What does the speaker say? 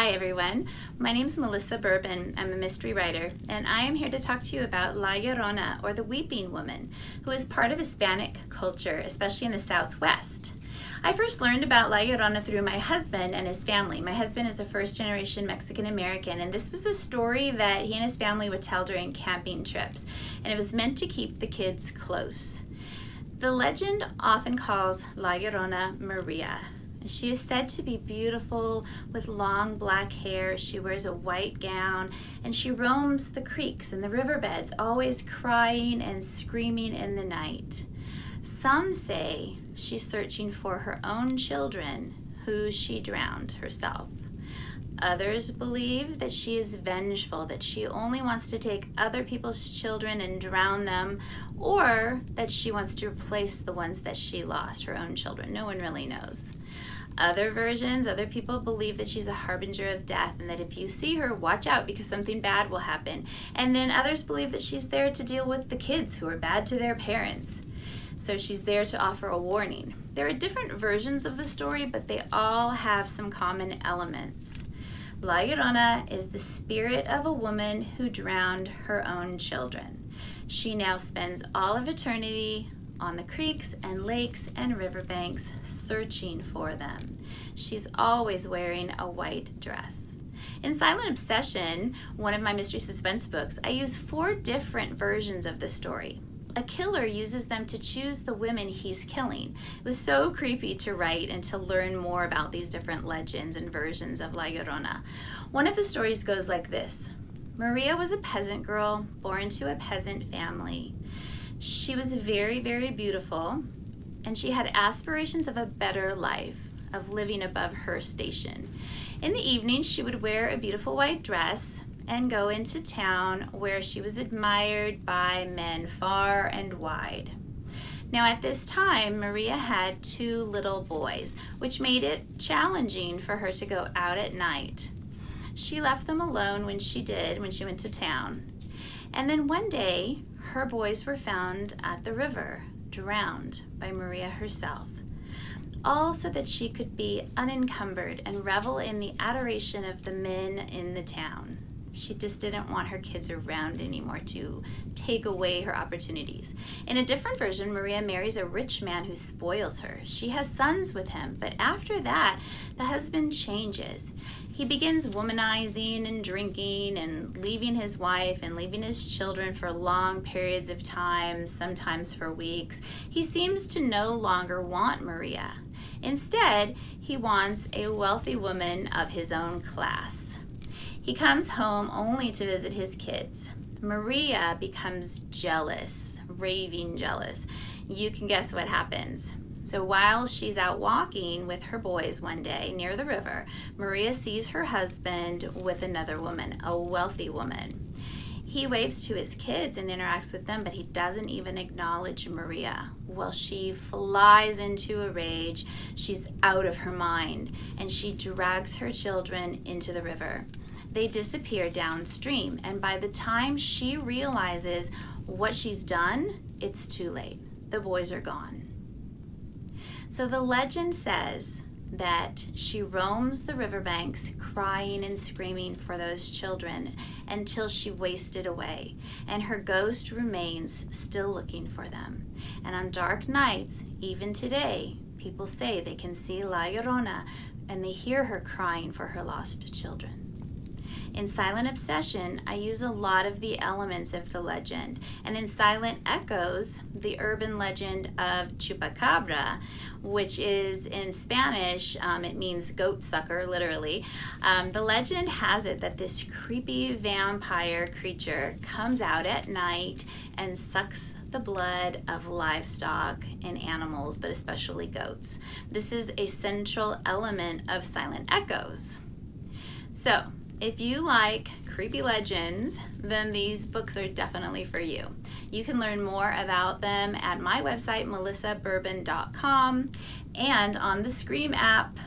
Hi everyone, my name is Melissa Bourbon. I'm a mystery writer, and I am here to talk to you about La Llorona, or the Weeping Woman, who is part of Hispanic culture, especially in the Southwest. I first learned about La Llorona through my husband and his family. My husband is a first-generation Mexican-American, and this was a story that he and his family would tell during camping trips, and it was meant to keep the kids close. The legend often calls La Llorona Maria. She is said to be beautiful with long black hair. She wears a white gown and she roams the creeks and the riverbeds, always crying and screaming in the night. Some say she's searching for her own children who she drowned herself. Others believe that she is vengeful, that she only wants to take other people's children and drown them, or that she wants to replace the ones that she lost, her own children. No one really knows. Other versions, other people believe that she's a harbinger of death and that if you see her, watch out because something bad will happen. And then others believe that she's there to deal with the kids who are bad to their parents. So she's there to offer a warning. There are different versions of the story, but they all have some common elements. La Llorona is the spirit of a woman who drowned her own children. She now spends all of eternity on the creeks and lakes and riverbanks searching for them. She's always wearing a white dress. In Silent Obsession, one of my mystery suspense books, I use 4 different versions of the story. A killer uses them to choose the women he's killing. It was so creepy to write and to learn more about these different legends and versions of La Llorona. One of the stories goes like this. Maria was a peasant girl born to a peasant family. She was very, very beautiful, and she had aspirations of a better life, of living above her station. In the evening, she would wear a beautiful white dress and go into town where she was admired by men far and wide. Now at this time, Maria had 2 little boys, which made it challenging for her to go out at night. She left them alone when she went to town. And then one day, her boys were found at the river, drowned by Maria herself, all so that she could be unencumbered and revel in the adoration of the men in the town. She just didn't want her kids around anymore to take away her opportunities. In a different version, Maria marries a rich man who spoils her. She has sons with him, but after that, the husband changes. He begins womanizing and drinking and leaving his wife and leaving his children for long periods of time, sometimes for weeks. He seems to no longer want Maria. Instead, he wants a wealthy woman of his own class. He comes home only to visit his kids. Maria becomes jealous, raving jealous. You can guess what happens. So while she's out walking with her boys one day near the river, Maria sees her husband with another woman, a wealthy woman. He waves to his kids and interacts with them, but he doesn't even acknowledge Maria. Well, she flies into a rage. She's out of her mind, and she drags her children into the river. They disappear downstream, and by the time she realizes what she's done, it's too late. The boys are gone. So the legend says that she roams the riverbanks crying and screaming for those children until she wasted away, and her ghost remains still looking for them. And on dark nights, even today, people say they can see La Llorona and they hear her crying for her lost children. In Silent Obsession, I use a lot of the elements of the legend. And in Silent Echoes, the urban legend of Chupacabra, which is in Spanish, it means goat sucker, literally. The legend has it that this creepy vampire creature comes out at night and sucks the blood of livestock and animals, but especially goats. This is a central element of Silent Echoes. So, if you like creepy legends, then these books are definitely for you. You can learn more about them at my website, melissabourbon.com, and on the Scream app.